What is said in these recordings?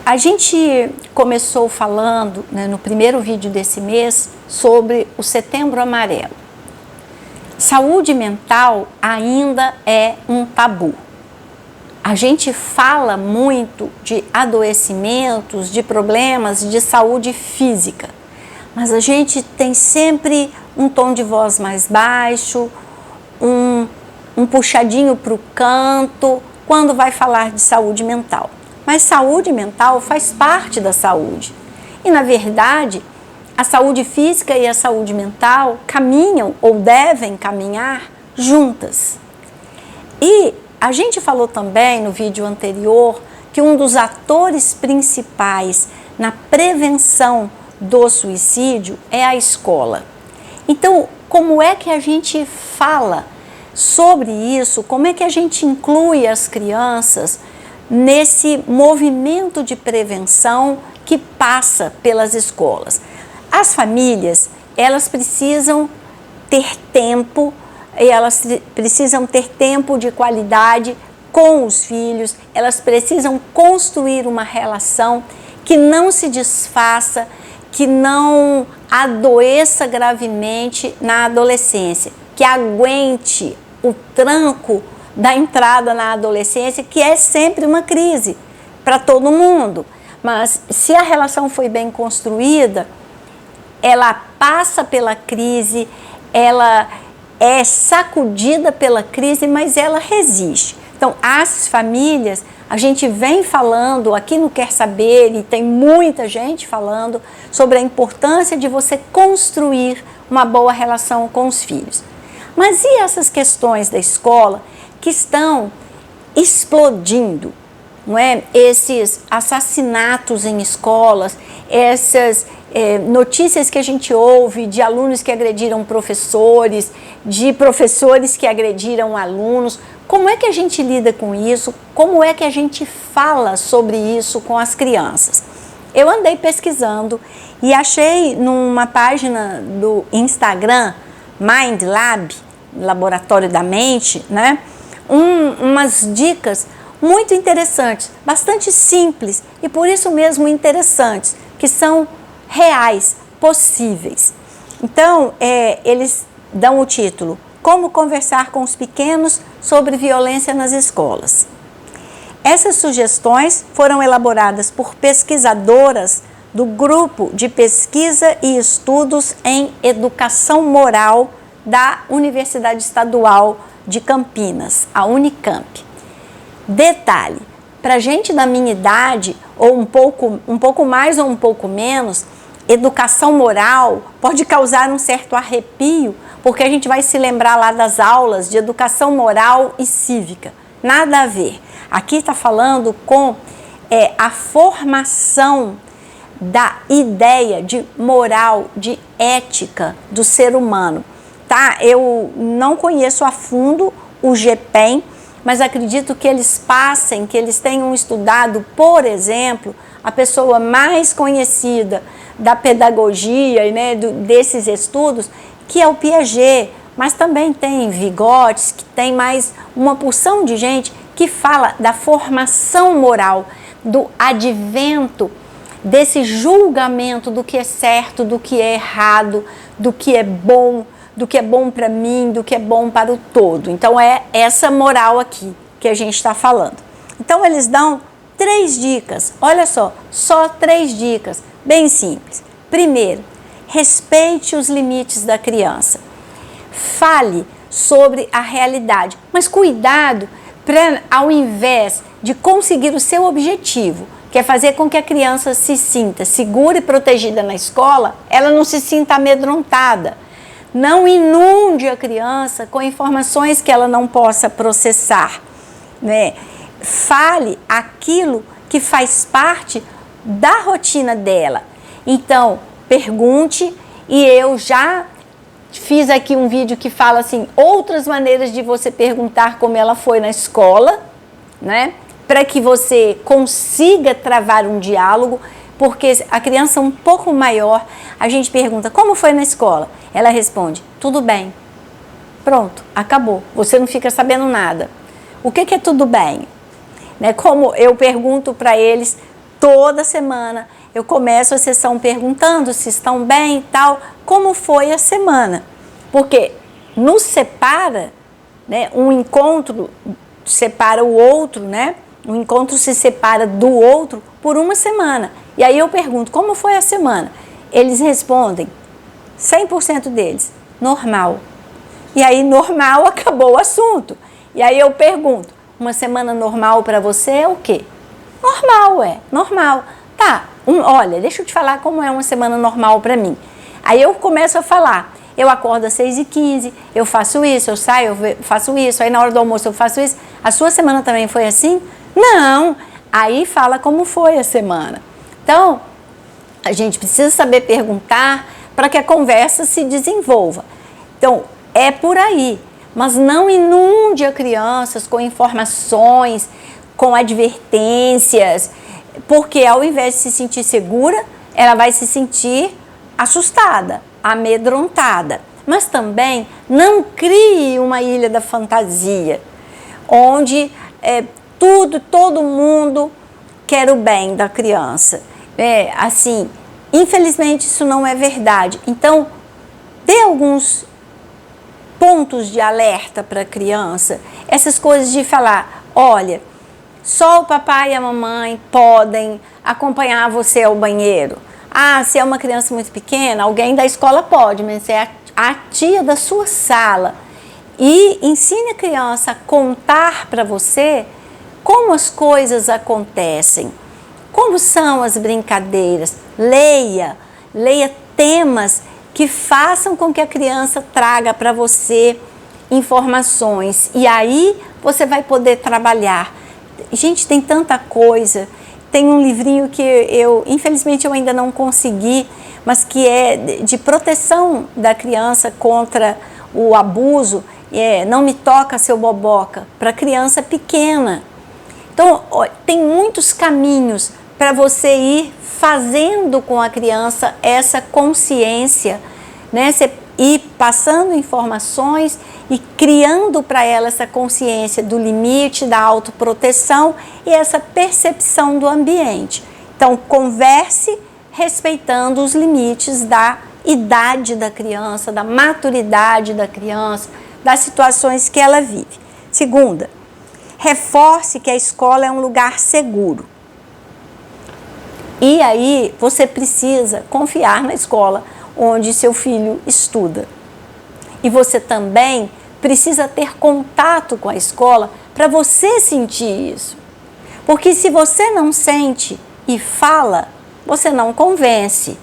A gente começou falando, né, no primeiro vídeo desse mês sobre o Setembro Amarelo. Saúde mental ainda é um tabu. A gente fala muito de adoecimentos, de problemas de saúde física, mas a gente tem sempre um tom de voz mais baixo, um puxadinho para o canto quando vai falar de saúde mental. Mas saúde mental faz parte da saúde. E, na verdade, a saúde física e a saúde mental caminham ou devem caminhar juntas. E a gente falou também no vídeo anterior que um dos atores principais na prevenção do suicídio é a escola. Então, como é que a gente fala sobre isso? Como é que a gente inclui as crianças nesse movimento de prevenção que passa pelas escolas? As famílias, elas precisam ter tempo, de qualidade com os filhos, elas precisam construir uma relação que não se desfaça, que não adoeça gravemente na adolescência, que aguente o tranco da entrada na adolescência, que é sempre uma crise para todo mundo. Mas se a relação foi bem construída, ela passa pela crise, ela é sacudida pela crise, mas ela resiste. Então, as famílias, a gente vem falando aqui no Quer Saber, e tem muita gente falando sobre a importância de você construir uma boa relação com os filhos. Mas e essas questões da escola que estão explodindo, não é? Esses assassinatos em escolas, essas notícias que a gente ouve de alunos que agrediram professores, de professores que agrediram alunos. Como é que a gente lida com isso? Como é que a gente fala sobre isso com as crianças? Eu andei pesquisando e achei numa página do Instagram, Mind Lab, Laboratório da Mente, né? Umas dicas muito interessantes, bastante simples e por isso mesmo interessantes, que são reais, possíveis. Então, eles dão o título: Como conversar com os pequenos sobre violência nas escolas. Essas sugestões foram elaboradas por pesquisadoras do Grupo de Pesquisa e Estudos em Educação Moral da Universidade Estadual de Campinas, a Unicamp. Detalhe, para gente da minha idade, ou um pouco mais ou um pouco menos, educação moral pode causar um certo arrepio, porque a gente vai se lembrar lá das aulas de educação moral e cívica. Nada a ver. Aqui está falando com a formação da ideia de moral, de ética do ser humano. Tá? Eu não conheço a fundo o GPEM, mas acredito que eles que eles tenham estudado, por exemplo, a pessoa mais conhecida da pedagogia, né, desses estudos, que é o Piaget, mas também tem Vygotsky, tem mais uma porção de gente que fala da formação moral, do advento desse julgamento do que é certo, do que é errado, do que é bom para mim, do que é bom para o todo. Então é essa moral aqui que a gente está falando. Então eles dão 3 dicas, olha só 3 dicas, bem simples. Primeiro, respeite os limites da criança. Fale sobre a realidade, mas cuidado para, ao invés de conseguir o seu objetivo, que é fazer com que a criança se sinta segura e protegida na escola, ela não se sinta amedrontada. Não inunde a criança com informações que ela não possa processar, né? Fale aquilo que faz parte da rotina dela. Então, pergunte, e eu já fiz aqui um vídeo que fala assim, outras maneiras de você perguntar como ela foi na escola, né? Para que você consiga travar um diálogo, porque a criança um pouco maior, a gente pergunta, como foi na escola? Ela responde, tudo bem. Pronto, acabou. Você não fica sabendo nada. O que é tudo bem? Né? Como eu pergunto para eles, toda semana eu começo a sessão perguntando se estão bem e tal, como foi a semana. Porque nos separa, né, um encontro separa o outro, né? Um encontro se separa do outro por uma semana. E aí eu pergunto, como foi a semana? Eles respondem, 100% deles, normal. E aí normal, acabou o assunto. E aí eu pergunto, uma semana normal para você é o quê? Normal, normal. Tá, olha, deixa eu te falar como é uma semana normal para mim. Aí eu começo a falar, eu acordo às 6h15, eu faço isso, eu saio, eu faço isso, aí na hora do almoço eu faço isso. A sua semana também foi assim? Não. Aí fala como foi a semana. Então, a gente precisa saber perguntar para que a conversa se desenvolva. Então, é por aí. Mas não inunde a crianças com informações, com advertências, porque ao invés de se sentir segura, ela vai se sentir assustada, amedrontada. Mas também não crie uma ilha da fantasia, onde todo mundo quer o bem da criança. Assim, infelizmente isso não é verdade. Então, dê alguns pontos de alerta para a criança, essas coisas de falar, olha, só o papai e a mamãe podem acompanhar você ao banheiro. Ah, se é uma criança muito pequena, alguém da escola pode, mas é a tia da sua sala. E ensine a criança a contar para você como as coisas acontecem, como são as brincadeiras. Leia temas que façam com que a criança traga para você informações. E aí você vai poder trabalhar. Gente, tem tanta coisa. Tem um livrinho que infelizmente eu ainda não consegui, mas que é de proteção da criança contra o abuso. Não me toca, seu boboca, para criança pequena. Então, tem muitos caminhos para você ir fazendo com a criança essa consciência, né? Você ir passando informações e criando para ela essa consciência do limite, da autoproteção e essa percepção do ambiente. Então, converse respeitando os limites da idade da criança, da maturidade da criança, das situações que ela vive. Segunda, reforce que a escola é um lugar seguro. E aí você precisa confiar na escola onde seu filho estuda. E você também precisa ter contato com a escola para você sentir isso. Porque se você não sente e fala, você não convence.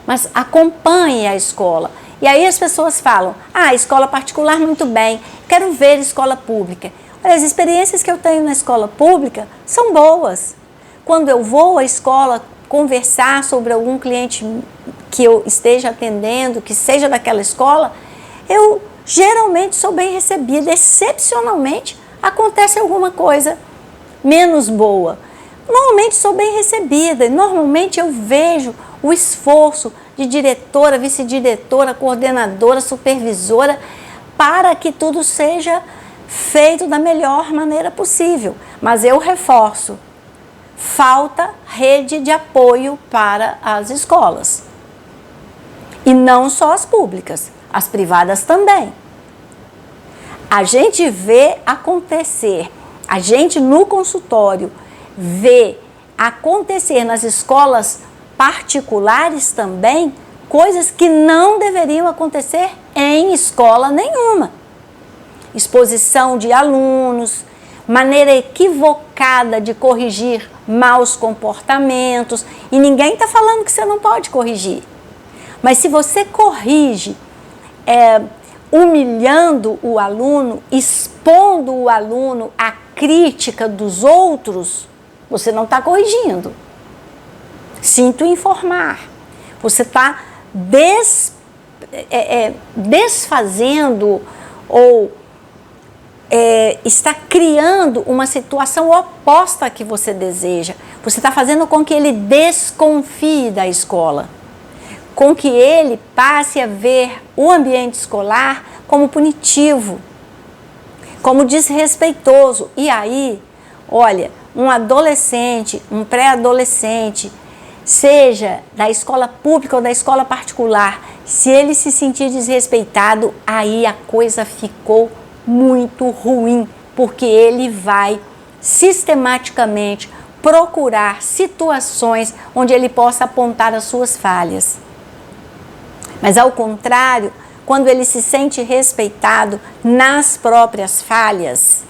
Mas acompanhe a escola. E aí as pessoas falam, escola particular muito bem, quero ver escola pública. Olha, as experiências que eu tenho na escola pública são boas. Quando eu vou à escola conversar sobre algum cliente que eu esteja atendendo, que seja daquela escola, eu geralmente sou bem recebida. Excepcionalmente, acontece alguma coisa menos boa. Normalmente sou bem recebida e normalmente eu vejo o esforço de diretora, vice-diretora, coordenadora, supervisora, para que tudo seja feito da melhor maneira possível. Mas eu reforço, falta rede de apoio para as escolas. E não só as públicas, as privadas também. A gente vê acontecer, a gente no consultório vê acontecer nas escolas particulares também coisas que não deveriam acontecer em escola nenhuma. Exposição de alunos, maneira equivocada de corrigir maus comportamentos. E ninguém está falando que você não pode corrigir. Mas se você corrige humilhando o aluno, expondo o aluno à crítica dos outros, você não está corrigindo. Sinto informar. Você está desfazendo ou está criando uma situação oposta à que você deseja. Você está fazendo com que ele desconfie da escola, com que ele passe a ver o ambiente escolar como punitivo, como desrespeitoso. E aí, olha, um adolescente, um pré-adolescente, seja da escola pública ou da escola particular, se ele se sentir desrespeitado, aí a coisa ficou muito ruim, porque ele vai sistematicamente procurar situações onde ele possa apontar as suas falhas. Mas ao contrário, quando ele se sente respeitado nas próprias falhas,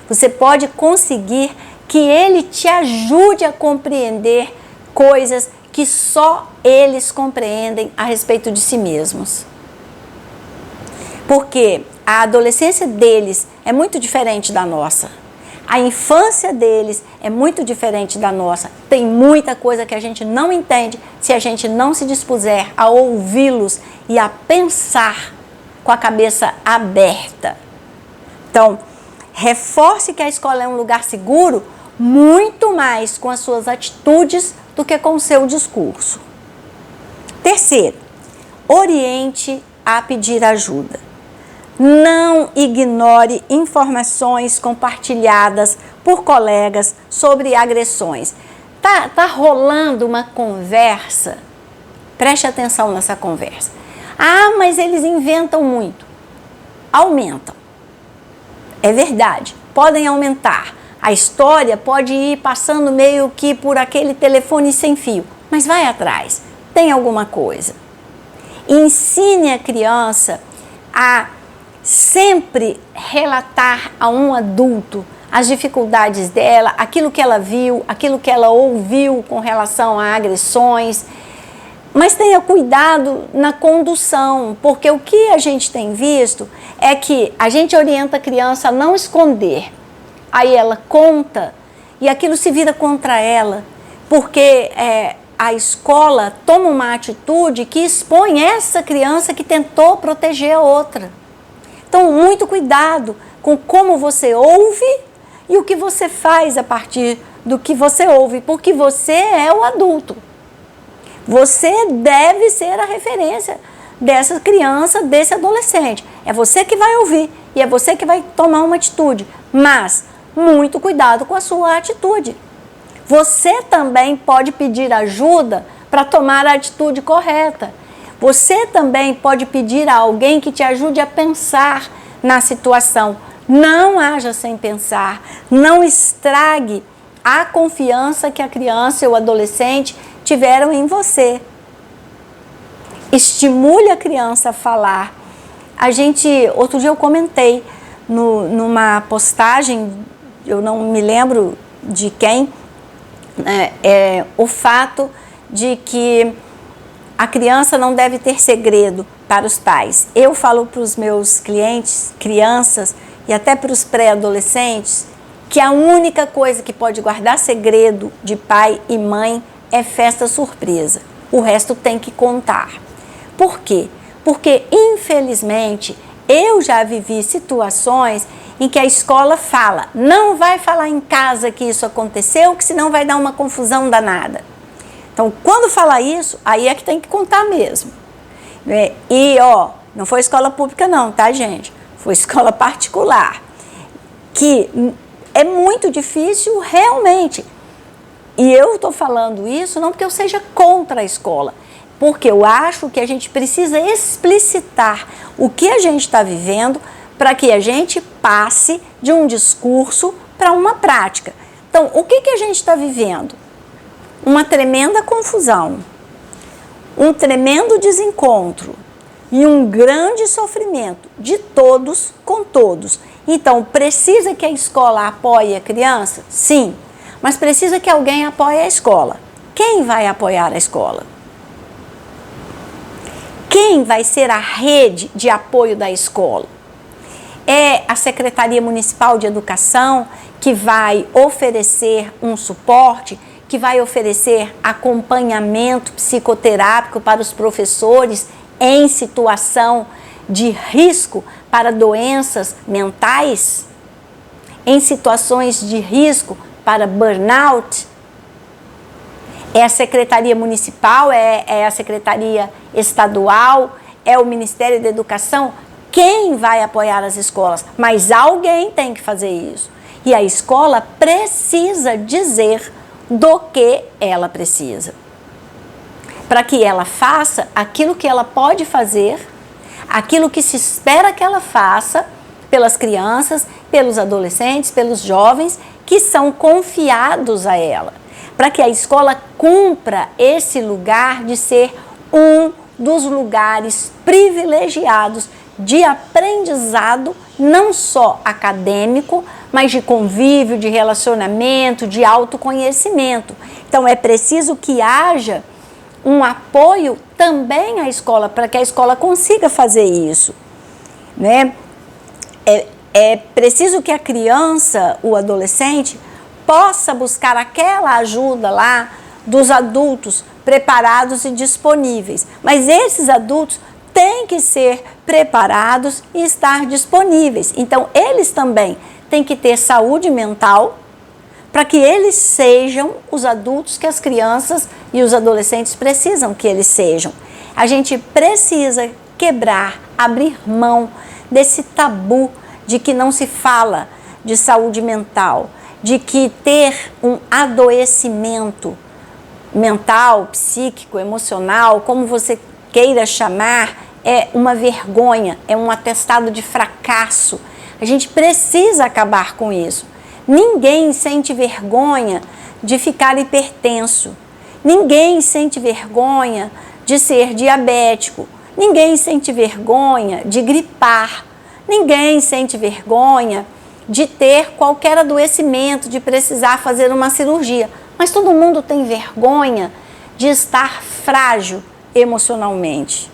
você pode conseguir que ele te ajude a compreender coisas que só eles compreendem a respeito de si mesmos. Porque a adolescência deles é muito diferente da nossa. A infância deles é muito diferente da nossa. Tem muita coisa que a gente não entende se a gente não se dispuser a ouvi-los e a pensar com a cabeça aberta. Então, reforce que a escola é um lugar seguro muito mais com as suas atitudes do que com o seu discurso. Terceiro, oriente a pedir ajuda. Não ignore informações compartilhadas por colegas sobre agressões. Tá rolando uma conversa, preste atenção nessa conversa. Ah, mas eles inventam muito. Aumentam. É verdade, podem aumentar. A história pode ir passando meio que por aquele telefone sem fio, mas vai atrás, tem alguma coisa. Ensine a criança a sempre relatar a um adulto as dificuldades dela, aquilo que ela viu, aquilo que ela ouviu com relação a agressões. Mas tenha cuidado na condução, porque o que a gente tem visto é que a gente orienta a criança a não esconder. Aí ela conta e aquilo se vira contra ela, porque a escola toma uma atitude que expõe essa criança que tentou proteger a outra. Então, muito cuidado com como você ouve e o que você faz a partir do que você ouve, porque você é o adulto. Você deve ser a referência dessa criança, desse adolescente. É você que vai ouvir e é você que vai tomar uma atitude, mas muito cuidado com a sua atitude. Você também pode pedir ajuda para tomar a atitude correta. Você também pode pedir a alguém que te ajude a pensar na situação. Não haja sem pensar. Não estrague a confiança que a criança ou o adolescente tiveram em você. Estimule a criança a falar. Outro dia eu comentei numa postagem, eu não me lembro de quem, o fato de que a criança não deve ter segredo para os pais. Eu falo para os meus clientes, crianças e até para os pré-adolescentes, que a única coisa que pode guardar segredo de pai e mãe é festa surpresa. O resto tem que contar. Por quê? Porque, infelizmente, eu já vivi situações em que a escola fala, não vai falar em casa que isso aconteceu, que senão vai dar uma confusão danada. Então, quando fala isso, aí é que tem que contar mesmo. E, não foi escola pública não, tá, gente? Foi escola particular. Que é muito difícil realmente. E eu estou falando isso não porque eu seja contra a escola, porque eu acho que a gente precisa explicitar o que a gente está vivendo para que a gente passe de um discurso para uma prática. Então, o que a gente está vivendo? Uma tremenda confusão, um tremendo desencontro e um grande sofrimento de todos com todos. Então, precisa que a escola apoie a criança? Sim, mas precisa que alguém apoie a escola. Quem vai apoiar a escola? Quem vai ser a rede de apoio da escola? É a Secretaria Municipal de Educação que vai oferecer um suporte, que vai oferecer acompanhamento psicoterápico para os professores em situação de risco para doenças mentais, em situações de risco para burnout? É a Secretaria Municipal, é a Secretaria Estadual, é o Ministério da Educação? Quem vai apoiar as escolas? Mas alguém tem que fazer isso. E a escola precisa dizer do que ela precisa, para que ela faça aquilo que ela pode fazer, aquilo que se espera que ela faça pelas crianças, pelos adolescentes, pelos jovens que são confiados a ela, para que a escola cumpra esse lugar de ser um dos lugares privilegiados de aprendizado, não só acadêmico, mas de convívio, de relacionamento, de autoconhecimento. Então é preciso que haja um apoio também à escola, para que a escola consiga fazer isso, né? É preciso que a criança, o adolescente, possa buscar aquela ajuda lá dos adultos preparados e disponíveis. Mas esses adultos têm que ser preparados e estar disponíveis. Então, eles também têm que ter saúde mental para que eles sejam os adultos que as crianças e os adolescentes precisam que eles sejam. A gente precisa quebrar, abrir mão desse tabu de que não se fala de saúde mental, de que ter um adoecimento mental, psíquico, emocional, como você queira chamar, é uma vergonha, é um atestado de fracasso. A gente precisa acabar com isso. Ninguém sente vergonha de ficar hipertenso. Ninguém sente vergonha de ser diabético. Ninguém sente vergonha de gripar. Ninguém sente vergonha de ter qualquer adoecimento, de precisar fazer uma cirurgia. Mas todo mundo tem vergonha de estar frágil emocionalmente.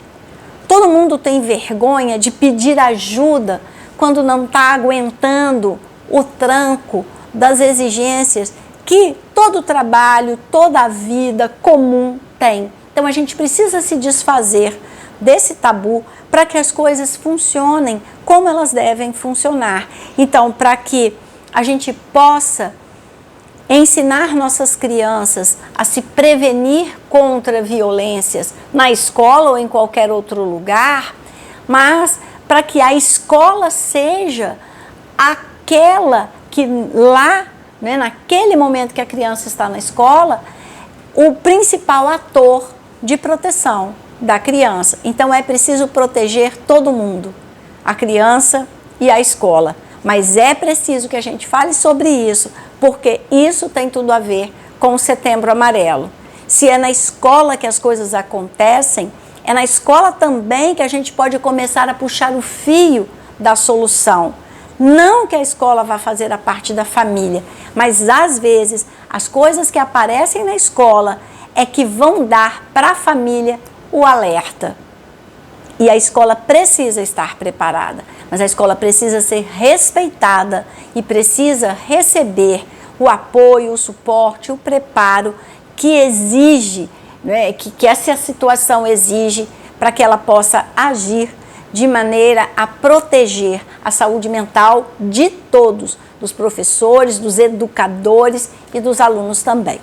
Todo mundo tem vergonha de pedir ajuda quando não está aguentando o tranco das exigências que todo trabalho, toda a vida comum tem. Então a gente precisa se desfazer desse tabu para que as coisas funcionem como elas devem funcionar. Então, para que a gente possa ensinar nossas crianças a se prevenir contra violências na escola ou em qualquer outro lugar, mas para que a escola seja aquela que lá, né, naquele momento que a criança está na escola, o principal ator de proteção da criança. Então é preciso proteger todo mundo, a criança e a escola. Mas é preciso que a gente fale sobre isso, porque isso tem tudo a ver com o Setembro Amarelo. Se é na escola que as coisas acontecem, é na escola também que a gente pode começar a puxar o fio da solução. Não que a escola vá fazer a parte da família, mas às vezes as coisas que aparecem na escola é que vão dar para a família o alerta. E a escola precisa estar preparada, mas a escola precisa ser respeitada e precisa receber o apoio, o suporte, o preparo que exige, né, que essa situação exige para que ela possa agir de maneira a proteger a saúde mental de todos, dos professores, dos educadores e dos alunos também.